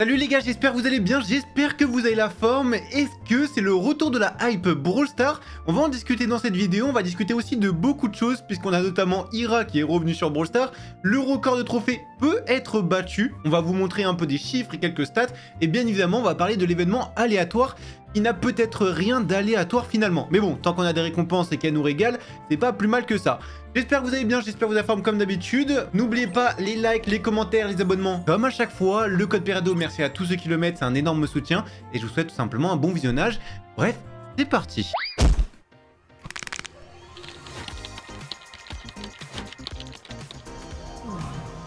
Salut les gars, j'espère que vous allez bien, j'espère que vous avez la forme. Est-ce que c'est le retour de la hype Brawl Stars? On va en discuter dans cette vidéo, on va discuter aussi de beaucoup de choses puisqu'on a notamment Ira qui est revenu sur Brawl Stars. Le record de trophées peut être battu, on va vous montrer un peu des chiffres et quelques stats. Et bien évidemment, on va parler de l'événement aléatoire qui n'a peut-être rien d'aléatoire finalement. Mais bon, tant qu'on a des récompenses et qu'elles nous régalent, c'est pas plus mal que ça. J'espère que vous allez bien, j'espère que vous avez la forme comme d'habitude. N'oubliez pas les likes, les commentaires, les abonnements. Comme à chaque fois, le code Perado, merci à tous ceux qui le mettent, c'est un énorme soutien. Et je vous souhaite tout simplement un bon visionnage. Bref, c'est parti.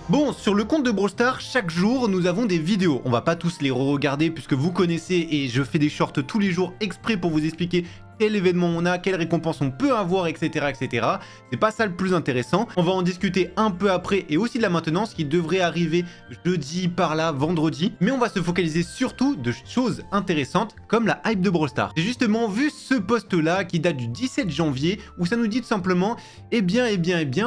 Bon, sur le compte de Brawl Stars, chaque jour, nous avons des vidéos. On va pas tous les re-regarder puisque vous connaissez et je fais des shorts tous les jours exprès pour vous expliquer quel événement on a, quelles récompenses on peut avoir, etc. etc. C'est pas ça le plus intéressant. On va en discuter un peu après et aussi de la maintenance qui devrait arriver jeudi par là, vendredi. Mais on va se focaliser surtout de choses intéressantes comme la hype de Brawl Stars. J'ai justement vu ce post là qui date du 17 janvier où ça nous dit tout simplement eh bien,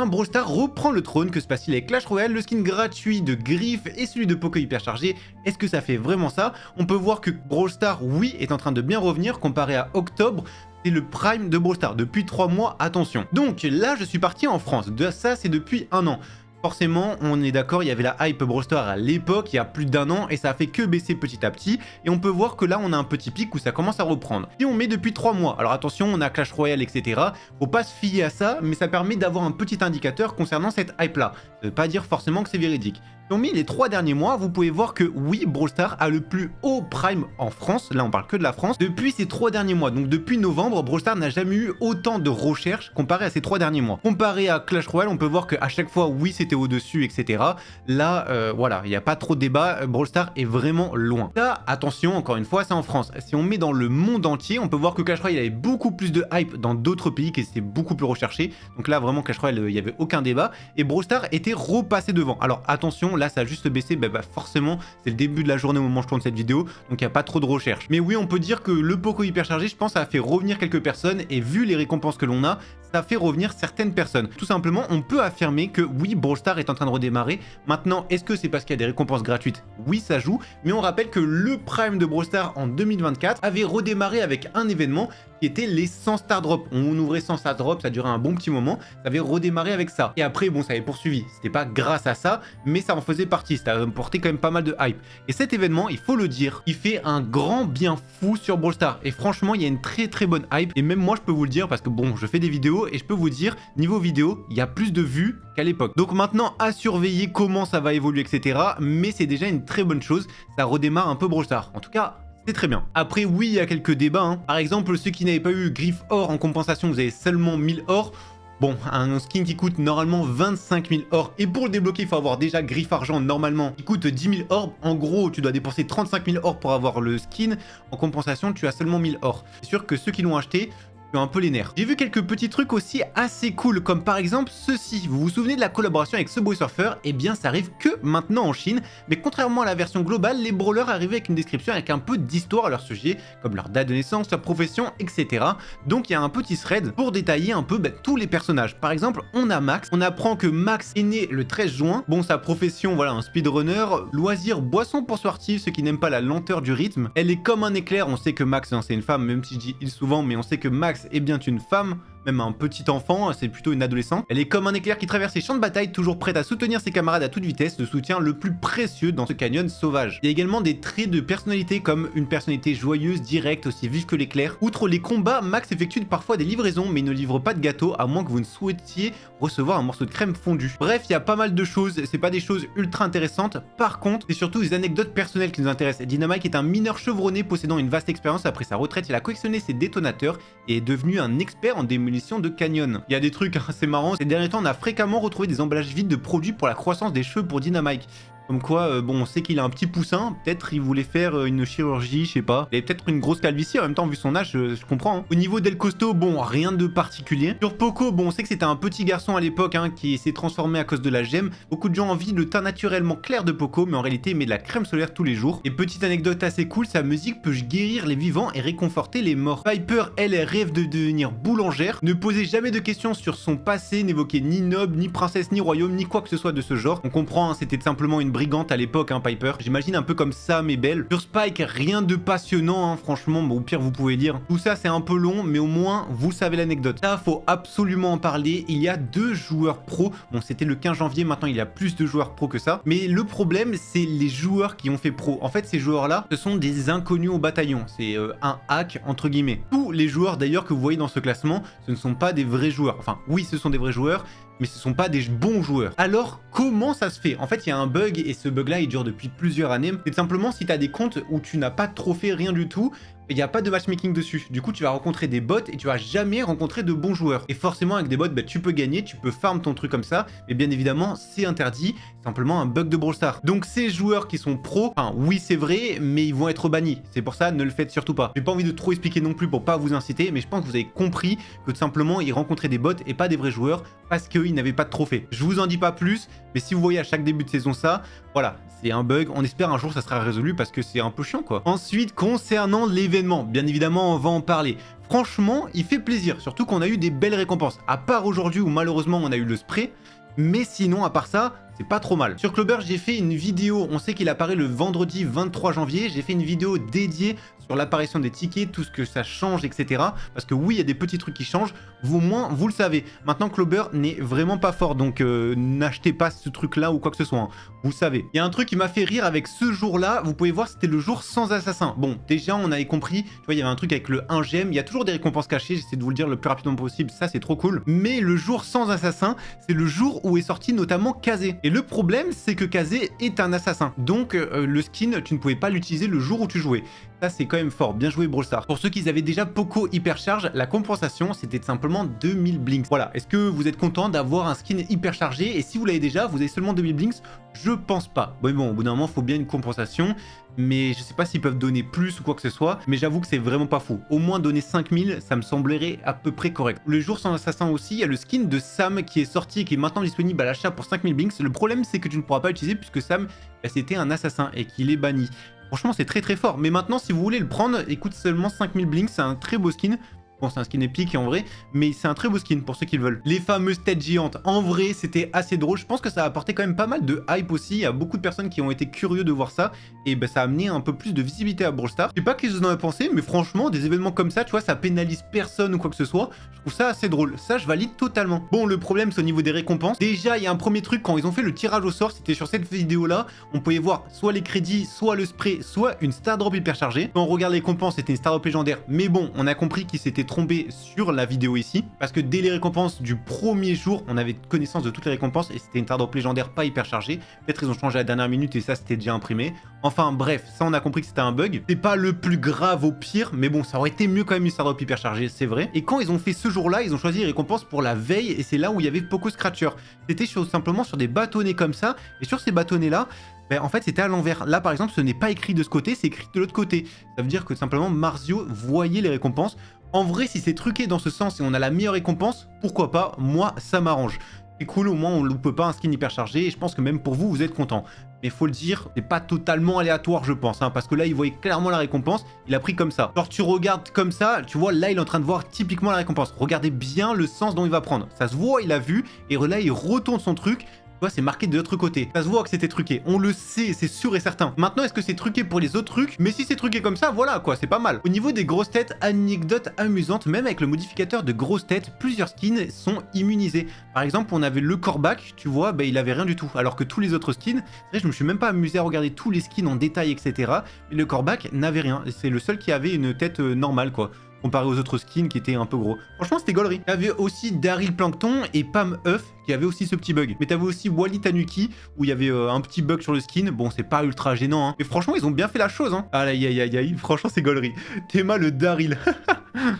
Brawl Stars reprend le trône. Que se passe-t-il avec Clash Royale, le skin gratuit de Griff et celui de Poco hyper chargé? Est-ce que ça fait vraiment ça? On peut voir que Brawl Stars, oui, est en train de bien revenir comparé à octobre. C'est le prime de Brawl Stars depuis 3 mois, attention. Donc là, je suis parti en France. Ça, c'est depuis 1 an. Forcément, on est d'accord, il y avait la hype Brawl Stars à l'époque, il y a plus d'1 an, et ça a fait que baisser petit à petit. Et on peut voir que là, on a un petit pic où ça commence à reprendre. Si on met depuis 3 mois, alors attention, on a Clash Royale, etc. Faut pas se fier à ça, mais ça permet d'avoir un petit indicateur concernant cette hype-là. Ça veut pas dire forcément que c'est véridique. Si on met les 3 derniers mois, vous pouvez voir que oui, Brawl Stars a le plus haut prime en France, là on parle que de la France, depuis ces 3 derniers mois. Donc depuis novembre, Brawl Stars n'a jamais eu autant de recherches comparé à ces 3 derniers mois. Comparé à Clash Royale, on peut voir qu'à chaque fois, oui, c'était au-dessus, etc. Là, voilà, il n'y a pas trop de débat, Brawl Stars est vraiment loin. Là, attention, encore une fois, c'est en France. Si on met dans le monde entier, on peut voir que Clash Royale avait beaucoup plus de hype dans d'autres pays, qui c'était beaucoup plus recherché. Donc là, vraiment, Clash Royale, il n'y avait aucun débat. Et Brawl Stars était repassé devant. Alors attention, là ça a juste baissé, forcément c'est le début de la journée au moment où je tourne cette vidéo, donc il n'y a pas trop de recherche. Mais oui, on peut dire que le Poco hyper chargé, je pense, ça a fait revenir quelques personnes, et vu les récompenses que l'on a, ça fait revenir certaines personnes. Tout simplement, on peut affirmer que oui, Brawl Stars est en train de redémarrer. Maintenant, est-ce que c'est parce qu'il y a des récompenses gratuites? Oui, ça joue, mais on rappelle que le prime de Brawl Stars en 2024 avait redémarré avec un événement qui était les 100 Star Drop. On ouvrait 100 Star Drop, ça durait un bon petit moment, ça avait redémarré avec ça. Et après, bon, ça avait poursuivi. C'était pas grâce à ça, mais ça en faisait partie, ça a apporté quand même pas mal de hype. Et cet événement, il faut le dire, il fait un grand bien fou sur Brawl Stars. Et franchement, il y a une très très bonne hype. Et même moi, je peux vous le dire, parce que bon, je fais des vidéos, et je peux vous dire, niveau vidéo, il y a plus de vues qu'à l'époque. Donc maintenant, à surveiller comment ça va évoluer, etc. Mais c'est déjà une très bonne chose, ça redémarre un peu Brawl Stars. En tout cas, c'est très bien. Après, oui, il y a quelques débats, hein. Par exemple, ceux qui n'avaient pas eu Griff Or en compensation, vous avez seulement 1000 Or. Bon, un skin qui coûte normalement 25 000 or, et pour le débloquer, il faut avoir déjà Griff Argent normalement, qui coûte 10 000 or. En gros, tu dois dépenser 35 000 or pour avoir le skin. En compensation, tu as seulement 1000 or. C'est sûr que ceux qui l'ont acheté, un peu les nerfs. J'ai vu quelques petits trucs aussi assez cool, comme par exemple ceci. Vous vous souvenez de la collaboration avec Subway Surfer? Eh bien, ça arrive que maintenant en Chine, mais contrairement à la version globale, les brawlers arrivaient avec une description avec un peu d'histoire à leur sujet, comme leur date de naissance, leur profession, etc. Donc il y a un petit thread pour détailler un peu tous les personnages. Par exemple, on a Max. On apprend que Max est né le 13 juin. Bon, sa profession, voilà, un speedrunner. Loisir, boisson pour sportifs, ceux qui n'aiment pas la lenteur du rythme. Elle est comme un éclair. On sait que Max, c'est une femme, même si je dis il souvent, mais on sait que Max est bien une femme, même un petit enfant, c'est plutôt une adolescente. Elle est comme un éclair qui traverse les champs de bataille, toujours prête à soutenir ses camarades à toute vitesse, le soutien le plus précieux dans ce canyon sauvage. Il y a également des traits de personnalité comme une personnalité joyeuse, directe, aussi vive que l'éclair. Outre les combats, Max effectue parfois des livraisons, mais il ne livre pas de gâteau, à moins que vous ne souhaitiez recevoir un morceau de crème fondue. Bref, il y a pas mal de choses, c'est pas des choses ultra intéressantes. Par contre, c'est surtout des anecdotes personnelles qui nous intéressent. Dynamite est un mineur chevronné possédant une vaste expérience. Après sa retraite, il a collectionné ses détonateurs et est devenu un expert en démolition de canyon. Il y a des trucs assez marrants. Ces derniers temps, on a fréquemment retrouvé des emballages vides de produits pour la croissance des cheveux pour Dynamite. Comme quoi, bon, on sait qu'il a un petit poussin, peut-être il voulait faire une chirurgie, je sais pas. Il avait peut-être une grosse calvitie, en même temps, vu son âge, je comprends. Hein. Au niveau d'El Costo, bon, rien de particulier. Sur Poco, bon, on sait que c'était un petit garçon à l'époque, hein, qui s'est transformé à cause de la gemme. Beaucoup de gens envient le teint naturellement clair de Poco, mais en réalité, il met de la crème solaire tous les jours. Et petite anecdote assez cool, sa musique peut guérir les vivants et réconforter les morts. Piper, elle rêve de devenir boulangère, ne posait jamais de questions sur son passé, n'évoquait ni noble, ni princesse, ni royaume, ni quoi que ce soit de ce genre. On comprend, hein, c'était simplement une brigante à l'époque, hein, Piper. J'imagine un peu comme Sam et Belle. Sur Spike, rien de passionnant, hein, franchement, bon, au pire, vous pouvez dire. Tout ça, c'est un peu long, mais au moins, vous savez l'anecdote. Ça, faut absolument en parler. Il y a 2 joueurs pro. Bon, c'était le 15 janvier, maintenant, il y a plus de joueurs pro que ça. Mais le problème, c'est les joueurs qui ont fait pro. En fait, ces joueurs-là, ce sont des inconnus au bataillon. C'est un hack, entre guillemets. Tous les joueurs, d'ailleurs, que vous voyez dans ce classement, ce ne sont pas des vrais joueurs. Enfin, oui, ce sont des vrais joueurs, mais ce ne sont pas des bons joueurs. Alors, comment ça se fait? En fait, il y a un bug, et ce bug-là, il dure depuis plusieurs années. C'est simplement si tu as des comptes où tu n'as pas de trophée, rien du tout, il n'y a pas de matchmaking dessus. Du coup, tu vas rencontrer des bots et tu vas jamais rencontrer de bons joueurs. Et forcément, avec des bots, bah, tu peux gagner, tu peux farm ton truc comme ça. Mais bien évidemment, c'est interdit. C'est simplement un bug de Brawl Stars. Donc, ces joueurs qui sont pros, enfin, oui, c'est vrai, mais ils vont être bannis. C'est pour ça, ne le faites surtout pas. J'ai pas envie de trop expliquer non plus pour pas vous inciter, mais je pense que vous avez compris que tout simplement, ils rencontraient des bots et pas des vrais joueurs parce qu'ils n'avaient pas de trophée. Je vous en dis pas plus, mais si vous voyez à chaque début de saison ça, voilà, c'est un bug. On espère un jour ça sera résolu parce que c'est un peu chiant, quoi. Ensuite, concernant l'événement, bien évidemment, on va en parler. Franchement, il fait plaisir, surtout qu'on a eu des belles récompenses. À part aujourd'hui où malheureusement on a eu le spray, mais sinon, à part ça, c'est pas trop mal. Sur Clobbert, j'ai fait une vidéo, on sait qu'il apparaît le vendredi 23 janvier, j'ai fait une vidéo dédiée sur l'apparition des tickets, tout ce que ça change, etc. Parce que oui, il y a des petits trucs qui changent, vous au moins, vous le savez. Maintenant, Clobbert n'est vraiment pas fort, donc n'achetez pas ce truc-là ou quoi que ce soit, hein. Vous savez. Il y a un truc qui m'a fait rire avec ce jour-là, vous pouvez voir, c'était le jour sans assassin. Bon, déjà, on avait compris, tu vois, il y avait un truc avec le 1 gemme, il y a toujours des récompenses cachées, j'essaie de vous le dire le plus rapidement possible, ça c'est trop cool. Mais le jour sans assassin, c'est le jour où est sorti notamment Kazé. Et le problème, c'est que Kazé est un assassin. Donc, le skin, tu ne pouvais pas l'utiliser le jour où tu jouais. Ça, c'est quand même fort. Bien joué, Brawl Stars. Pour ceux qui avaient déjà Poco Hypercharge, la compensation, c'était simplement 2000 blinks. Voilà. Est-ce que vous êtes content d'avoir un skin hyperchargé? Et si vous l'avez déjà, vous avez seulement 2000 blinks? Je pense pas. Bon, au bout d'un moment, il faut bien une compensation. Mais je sais pas s'ils peuvent donner plus ou quoi que ce soit. Mais j'avoue que c'est vraiment pas fou. Au moins donner 5000, ça me semblerait à peu près correct. Le jour sans assassin aussi, il y a le skin de Sam qui est sorti et qui est maintenant disponible à l'achat pour 5000 blinks. Le problème, c'est que tu ne pourras pas l'utiliser puisque Sam, bah, c'était un assassin et qu'il est banni. Franchement, c'est très très fort. Mais maintenant, si vous voulez le prendre, il coûte seulement 5000 blinks. C'est un très beau skin. Bon, c'est un skin épique en vrai, mais c'est un très beau skin pour ceux qui le veulent. Les fameuses têtes géantes, en vrai, c'était assez drôle. Je pense que ça a apporté quand même pas mal de hype aussi. Il y a beaucoup de personnes qui ont été curieux de voir ça. Et ben, ça a amené un peu plus de visibilité à Brawl Stars. Je sais pas ce que vous en avez pensé, mais franchement, des événements comme ça, tu vois, ça pénalise personne ou quoi que ce soit. Je trouve ça assez drôle. Ça, je valide totalement. Bon, le problème, c'est au niveau des récompenses. Déjà, il y a un premier truc, quand ils ont fait le tirage au sort, c'était sur cette vidéo-là. On pouvait voir soit les crédits, soit le spray, soit une star drop hyper chargée. Quand on regarde les récompenses, c'était une star drop légendaire. Mais bon, on a compris qu'ils s'étaient trompés sur la vidéo ici, parce que dès les récompenses du premier jour, on avait connaissance de toutes les récompenses et c'était une star drop légendaire pas hyper chargée. Peut-être ils ont changé à la dernière minute et ça c'était déjà imprimé. Enfin bref, ça on a compris que c'était un bug. C'est pas le plus grave au pire, mais bon, ça aurait été mieux quand même une star drop hyper chargée, c'est vrai. Et quand ils ont fait ce jour-là, ils ont choisi les récompenses pour la veille et c'est là où il y avait Poco Scratcher. C'était simplement sur des bâtonnets comme ça et sur ces bâtonnets là, ben, en fait c'était à l'envers. Là par exemple ce n'est pas écrit de ce côté, c'est écrit de l'autre côté. Ça veut dire que simplement Marzio voyait les récompenses. En vrai, si c'est truqué dans ce sens et on a la meilleure récompense, pourquoi pas? Moi, ça m'arrange. C'est cool, au moins on loupe pas un skin hyper chargé et je pense que même pour vous, vous êtes content. Mais faut le dire, c'est pas totalement aléatoire, je pense, hein, parce que là, il voyait clairement la récompense, il a pris comme ça. Genre, tu regardes comme ça, tu vois, là, il est en train de voir typiquement la récompense. Regardez bien le sens dont il va prendre. Ça se voit, il a vu, et là, il retourne son truc. Tu vois, c'est marqué de l'autre côté. Ça se voit que c'était truqué. On le sait, c'est sûr et certain. Maintenant, est-ce que c'est truqué pour les autres trucs? Mais si c'est truqué comme ça, voilà quoi, c'est pas mal. Au niveau des grosses têtes, anecdote amusante, même avec le modificateur de grosses têtes, plusieurs skins sont immunisés. Par exemple, on avait le Corbac, tu vois, bah, il avait rien du tout. Alors que tous les autres skins, c'est vrai, je me suis même pas amusé à regarder tous les skins en détail, etc. Mais le Corbac n'avait rien. C'est le seul qui avait une tête normale, quoi. Comparé aux autres skins qui étaient un peu gros. Franchement, c'était gaulerie. Il y avait aussi Daryl Plankton et Pam Huff qui avait aussi ce petit bug. Mais t'avais aussi Wally Tanuki où il y avait un petit bug sur le skin. Bon, c'est pas ultra gênant, hein. Mais franchement, ils ont bien fait la chose, hein. Aïe, aïe, aïe, aïe. Franchement, c'est gaulerie. Théma le Daryl.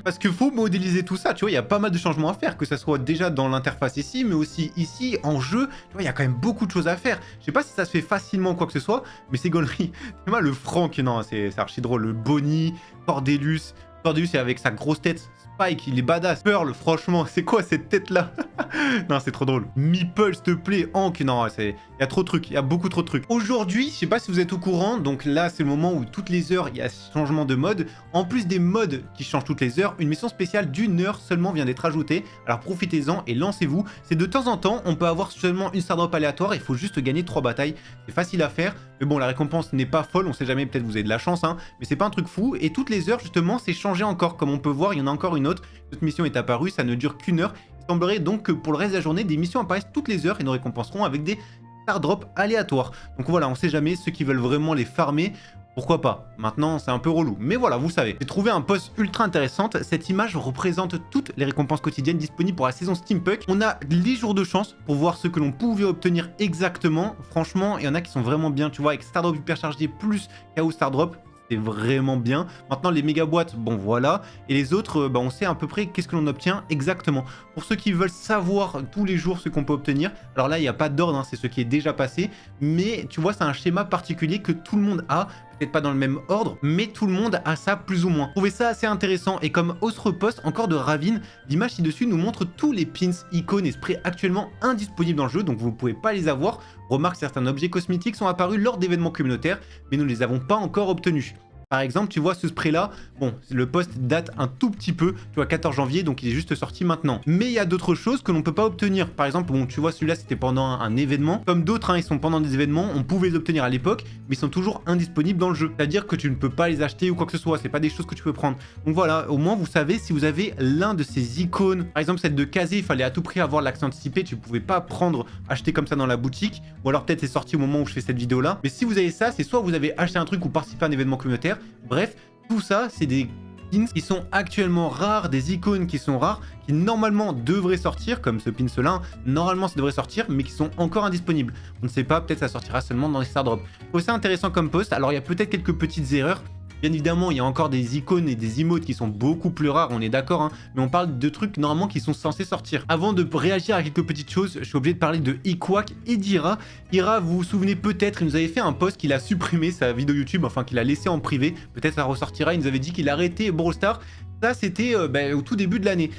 Parce qu'il faut modéliser tout ça. Tu vois, il y a pas mal de changements à faire. Que ça soit déjà dans l'interface ici, mais aussi ici, en jeu. Tu vois, il y a quand même beaucoup de choses à faire. Je sais pas si ça se fait facilement ou quoi que ce soit, mais c'est gaulerie. Théma le Franck. Non, c'est archi drôle. Le Bonnie, Cordelius. Cordelius, avec sa grosse tête, Spike, il est badass. Pearl, franchement, c'est quoi cette tête-là? Non, c'est trop drôle. Meeple, s'il te plaît. Hank, non, il y a trop de trucs. Il y a beaucoup trop de trucs. Aujourd'hui, je sais pas si vous êtes au courant, donc là, c'est le moment où toutes les heures, il y a changement de mode. En plus des modes qui changent toutes les heures, une mission spéciale d'1 heure seulement vient d'être ajoutée. Alors profitez-en et lancez-vous. C'est de temps en temps, on peut avoir seulement une star drop aléatoire. Il faut juste gagner 3 batailles. C'est facile à faire. Mais bon, la récompense n'est pas folle. On sait jamais, peut-être vous avez de la chance, hein. Mais c'est pas un truc fou. Et toutes les heures, justement, c'est changé encore. Comme on peut voir, il y en a encore une autre. Cette mission est apparue. Ça ne dure qu'1 heure. Il semblerait donc que pour le reste de la journée, des missions apparaissent toutes les heures et nous récompenseront avec des star drops aléatoires. Donc voilà, on sait jamais, ceux qui veulent vraiment les farmer, pourquoi pas. Maintenant, c'est un peu relou. Mais voilà, vous savez. J'ai trouvé un post ultra intéressante. Cette image représente toutes les récompenses quotidiennes disponibles pour la saison Steampunk. On a les jours de chance pour voir ce que l'on pouvait obtenir exactement. Franchement, il y en a qui sont vraiment bien, tu vois, avec star drop hyperchargé plus chaos star drop. C'est vraiment bien. Maintenant, les méga boîtes, bon voilà. Et les autres, on sait à peu près qu'est-ce que l'on obtient exactement. Pour ceux qui veulent savoir tous les jours ce qu'on peut obtenir, alors là, il n'y a pas d'ordre, hein, c'est ce qui est déjà passé. Mais tu vois, c'est un schéma particulier que tout le monde a. Peut-être pas dans le même ordre, mais tout le monde a ça plus ou moins. Je trouvais ça assez intéressant. Et comme autre post, encore de Ravine, l'image ci-dessus nous montre tous les pins, icônes et sprays actuellement indisponibles dans le jeu. Donc vous ne pouvez pas les avoir. Remarque, certains objets cosmétiques sont apparus lors d'événements communautaires, mais nous ne les avons pas encore obtenus. Par exemple, tu vois ce spray là, bon, le post date un tout petit peu, tu vois 14 janvier, donc il est juste sorti maintenant. Mais il y a d'autres choses que l'on peut pas obtenir. Par exemple, bon, tu vois celui-là c'était pendant un événement. Comme d'autres, hein, ils sont pendant des événements, on pouvait les obtenir à l'époque, mais ils sont toujours indisponibles dans le jeu. C'est-à-dire que tu ne peux pas les acheter ou quoi que ce soit, c'est pas des choses que tu peux prendre. Donc voilà, au moins vous savez si vous avez l'un de ces icônes. Par exemple, celle de Kazé, il fallait à tout prix avoir l'accès anticipé, tu pouvais pas prendre, acheter comme ça dans la boutique, ou alors peut-être c'est sorti au moment où je fais cette vidéo là. Mais si vous avez ça, c'est soit vous avez acheté un truc ou participé à un événement communautaire. Bref, tout ça, c'est des pins qui sont actuellement rares, des icônes qui sont rares, qui normalement devraient sortir, comme ce pins là, normalement ça devrait sortir, mais qui sont encore indisponibles. On ne sait pas, peut-être ça sortira seulement dans les star drops. Je trouve ça intéressant comme post. Alors il y a peut-être quelques petites erreurs. Bien évidemment, il y a encore des icônes et des emotes qui sont beaucoup plus rares, on est d'accord, hein, mais on parle de trucs normalement qui sont censés sortir. Avant de réagir à quelques petites choses, je suis obligé de parler de Iquack et d'Ira. Ira, vous vous souvenez peut-être, il nous avait fait un post qu'il a supprimé sa vidéo YouTube, enfin qu'il a laissé en privé, peut-être ça ressortira, il nous avait dit qu'il arrêtait Brawl Stars. Ça, c'était au tout début de l'année.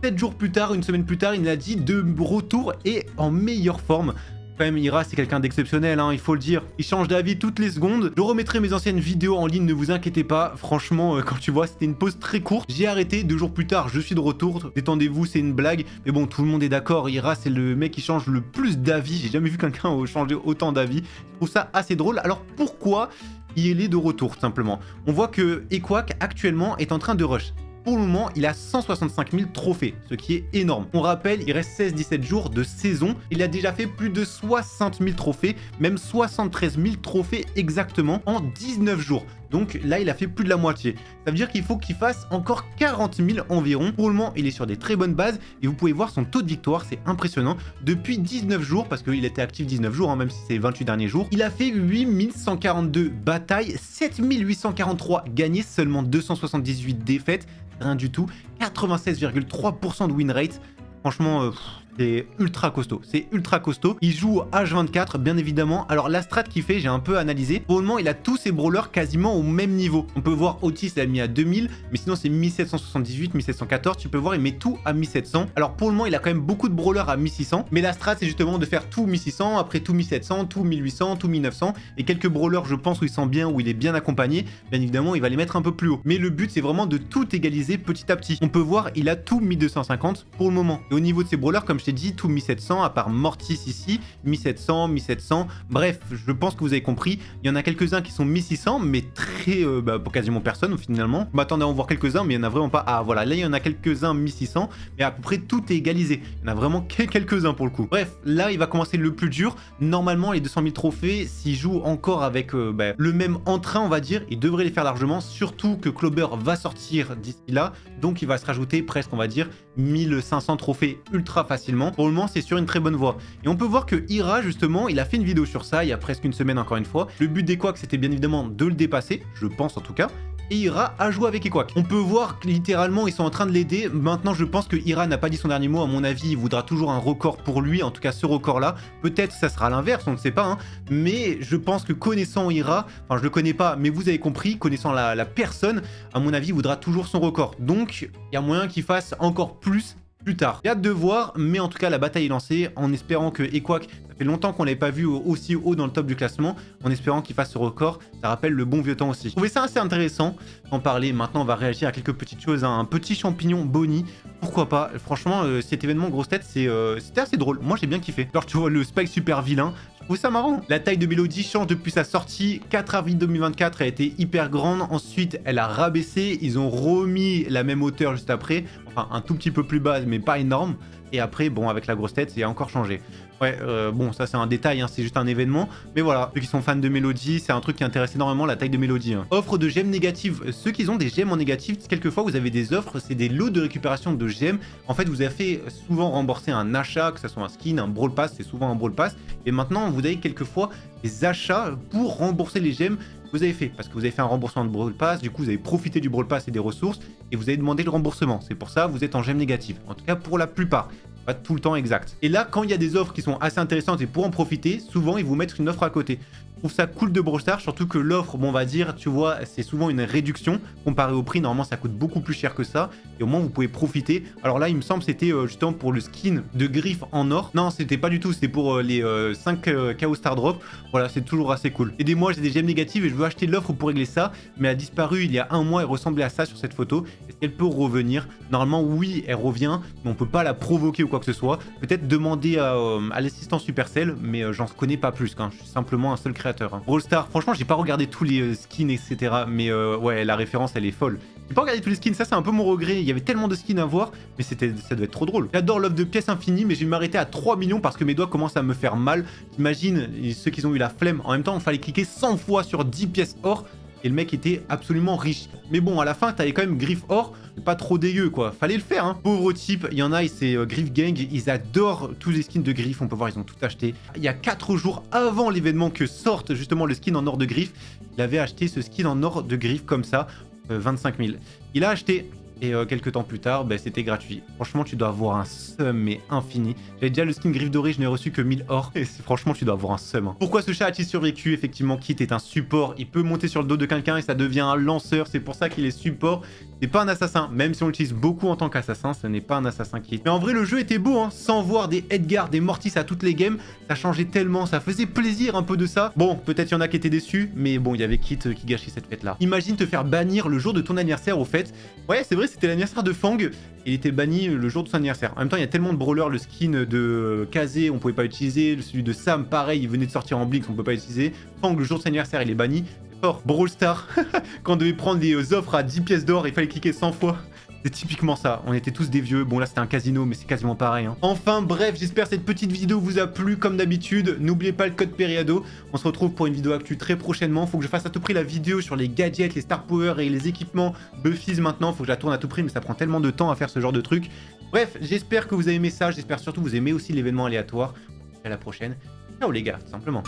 7 jours plus tard, une semaine plus tard, il nous a dit de retour et en meilleure forme. Quand même, Ira, c'est quelqu'un d'exceptionnel, hein, il faut le dire. Il change d'avis toutes les secondes. Je remettrai mes anciennes vidéos en ligne, ne vous inquiétez pas. Franchement, quand tu vois, c'était une pause très courte. J'ai arrêté, 2 jours plus tard, je suis de retour. Détendez-vous, c'est une blague. Mais bon, tout le monde est d'accord. Ira, c'est le mec qui change le plus d'avis. J'ai jamais vu quelqu'un changer autant d'avis. Je trouve ça assez drôle. Alors pourquoi il est de retour, tout simplement? On voit que Iquack, actuellement, est en train de rush. Pour le moment, il a 165 000 trophées, ce qui est énorme. On rappelle, il reste 16-17 jours de saison. Il a déjà fait plus de 60 000 trophées, même 73 000 trophées exactement en 19 jours. Donc là, il a fait plus de la moitié. Ça veut dire qu'il faut qu'il fasse encore 40 000 environ. Pour le moment, il est sur des très bonnes bases et vous pouvez voir son taux de victoire, c'est impressionnant. Depuis 19 jours, parce qu'il était actif 19 jours, hein, même si c'est 28 derniers jours, il a fait 8142 batailles, 7843 gagnés, seulement 278 défaites. Rien du tout, 96,3% de win rate. Franchement, c'est ultra costaud, c'est ultra costaud. Il joue H24, bien évidemment. Alors la strat qu'il fait, j'ai un peu analysé. Pour le moment, il a tous ses brawlers quasiment au même niveau. On peut voir Otis, il a mis à 2000, mais sinon c'est 1778, 1714. Tu peux voir, il met tout à 1700. Alors pour le moment, il a quand même beaucoup de brawlers à 1600, mais la strat, c'est justement de faire tout 1600, après tout 1700, tout 1800, tout 1900, et quelques brawlers, je pense, où il sent bien, où il est bien accompagné. Bien évidemment, il va les mettre un peu plus haut. Mais le but, c'est vraiment de tout égaliser petit à petit. On peut voir, il a tout 1250 pour le moment. Et au niveau de ses brawlers, comme je t'ai dit, tout 1700, à part Mortis ici, 1700, 1700. Bref, je pense que vous avez compris. Il y en a quelques-uns qui sont 1600, mais très, pour quasiment personne finalement. Je m'attendais à en voir quelques-uns, mais il n'y en a vraiment pas. Ah voilà, là il y en a quelques-uns 1600, mais à peu près tout est égalisé. Il y en a vraiment quelques-uns pour le coup. Bref, là il va commencer le plus dur. Normalement, les 200 000 trophées, s'il joue encore avec le même entrain, on va dire, il devrait les faire largement. Surtout que Clover va sortir d'ici là, donc il va se rajouter presque, on va dire, 1500 trophées ultra facilement. Pour le moment, c'est sur une très bonne voie. Et on peut voir que Ira, justement, il a fait une vidéo sur ça il y a presque une semaine, encore une fois. Le but d'Iquack, c'était bien évidemment de le dépasser, je pense en tout cas. et Ira a joué avec Equac. On peut voir que littéralement ils sont en train de l'aider. Maintenant je pense que Ira n'a pas dit son dernier mot, à mon avis il voudra toujours un record pour lui, en tout cas ce record là. Peut-être ça sera l'inverse, on ne sait pas, hein. Mais je pense que connaissant Ira, enfin je le connais pas, mais vous avez compris, connaissant la personne, à mon avis il voudra toujours son record. Donc il y a moyen qu'il fasse encore plus tard. J'ai hâte de voir, mais en tout cas la bataille est lancée en espérant que Equac, ça fait longtemps qu'on l'avait pas vu aussi haut dans le top du classement, en espérant qu'il fasse ce record. Ça rappelle le bon vieux temps aussi. Je trouvais ça assez intéressant d'en parler. Maintenant on va réagir à quelques petites choses, hein. Un petit champignon Bonnie, pourquoi pas. Franchement cet événement grosse tête c'était assez drôle, moi j'ai bien kiffé. Alors tu vois le Spike super vilain, je trouve ça marrant. La taille de Mélodie change depuis sa sortie. 4 avril 2024, elle a été hyper grande. Ensuite, elle a rabaissé. Ils ont remis la même hauteur juste après. Enfin, un tout petit peu plus bas, mais pas énorme. Et après, bon, avec la grosse tête, c'est encore changé. Ouais, bon, ça c'est un détail, hein, c'est juste un événement. Mais voilà, ceux qui sont fans de Mélodie, c'est un truc qui intéresse énormément, la taille de Mélodie. Hein. Offre de gemmes négatives. Ceux qui ont des gemmes en négatif, quelquefois vous avez des offres, c'est des lots de récupération de gemmes. En fait, vous avez fait souvent rembourser un achat, que ce soit un skin, un brawl pass, c'est souvent un brawl pass. Et maintenant, vous avez quelquefois des achats pour rembourser les gemmes que vous avez fait. Parce que vous avez fait un remboursement de brawl pass, du coup vous avez profité du brawl pass et des ressources, et vous avez demandé le remboursement. C'est pour ça que vous êtes en gemmes négatives. En tout cas, pour la plupart. Pas tout le temps exact. Et là, quand il y a des offres qui sont assez intéressantes et pour en profiter, souvent ils vous mettent une offre à côté. Je trouve ça cool de Brawl Stars, surtout que l'offre, bon, on va dire, tu vois, c'est souvent une réduction comparé au prix. Normalement, ça coûte beaucoup plus cher que ça. Et au moins, vous pouvez profiter. Alors là, il me semble c'était justement pour le skin de griffe en or. Non, c'était pas du tout. C'était pour les 5 KO Star Drop. Voilà, c'est toujours assez cool. Aidez-moi, j'ai des gemmes négatives et je veux acheter l'offre pour régler ça. Mais elle a disparu il y a un mois. Elle ressemblait à ça sur cette photo. Est-ce qu'elle peut revenir? Normalement, oui, elle revient. Mais on peut pas la provoquer ou quoi que ce soit. Peut-être demander à l'assistant Supercell. Mais j'en connais pas plus. Hein. Je suis simplement un seul créateur. Hein. Brawl Stars, franchement, j'ai pas regardé tous les skins, etc. Mais ouais, la référence, elle est folle. J'ai pas regardé tous les skins, ça c'est un peu mon regret. Il y avait tellement de skins à voir, mais ça devait être trop drôle. J'adore l'offre de pièces infinies, mais je vais m'arrêter à 3 millions parce que mes doigts commencent à me faire mal. T'imagines, ceux qui ont eu la flemme. En même temps, il fallait cliquer 100 fois sur 10 pièces or. Et le mec était absolument riche. Mais bon, à la fin, t'avais quand même griffe or, pas trop dégueu, quoi. Fallait le faire, hein. Pauvre type, il y en a, c'est Griff Gang, ils adorent tous les skins de griffe, on peut voir, ils ont tout acheté. Il y a 4 jours avant l'événement que sorte justement le skin en or de griffe, il avait acheté ce skin en or de griffe comme ça, 25 000. Il a acheté... Et quelques temps plus tard, bah, c'était gratuit. Franchement, tu dois avoir un seum, mais infini. J'avais déjà le skin griffe doré, je n'ai reçu que 1000 or. Et franchement, tu dois avoir un seum. Hein. Pourquoi ce chat a-t-il survécu? Effectivement, Kit est un support. Il peut monter sur le dos de quelqu'un et ça devient un lanceur. C'est pour ça qu'il est support. C'est pas un assassin. Même si on l'utilise beaucoup en tant qu'assassin, ce n'est pas un assassin Kit. Mais en vrai, le jeu était beau, hein. Sans voir des Edgar, des Mortis à toutes les games. Ça changeait tellement, ça faisait plaisir un peu de ça. Bon, peut-être il y en a qui étaient déçus, mais bon, il y avait Kit qui gâchait cette fête-là. Imagine te faire bannir le jour de ton anniversaire, au fait. Ouais, c'est vrai, c'était l'anniversaire de Fang. Il était banni le jour de son anniversaire. En même temps, il y a tellement de brawlers, le skin de Kazé, on pouvait pas utiliser. Celui de Sam, pareil, il venait de sortir en Blix, on peut pas utiliser. Fang, le jour de son anniversaire, il est banni. C'est fort. Brawl Stars, quand on devait prendre des offres à 10 pièces d'or, il fallait cliquer 100 fois. C'est typiquement ça, on était tous des vieux, bon là c'était un casino mais c'est quasiment pareil. Hein. Enfin bref, j'espère que cette petite vidéo vous a plu comme d'habitude. N'oubliez pas le code Periado, on se retrouve pour une vidéo actu très prochainement. Faut que je fasse à tout prix la vidéo sur les gadgets, les Star Power et les équipements Buffy's maintenant. Faut que je la tourne à tout prix mais ça prend tellement de temps à faire ce genre de truc. Bref, j'espère que vous avez aimé ça, j'espère surtout que vous aimez aussi l'événement aléatoire. À la prochaine, ciao les gars, tout simplement.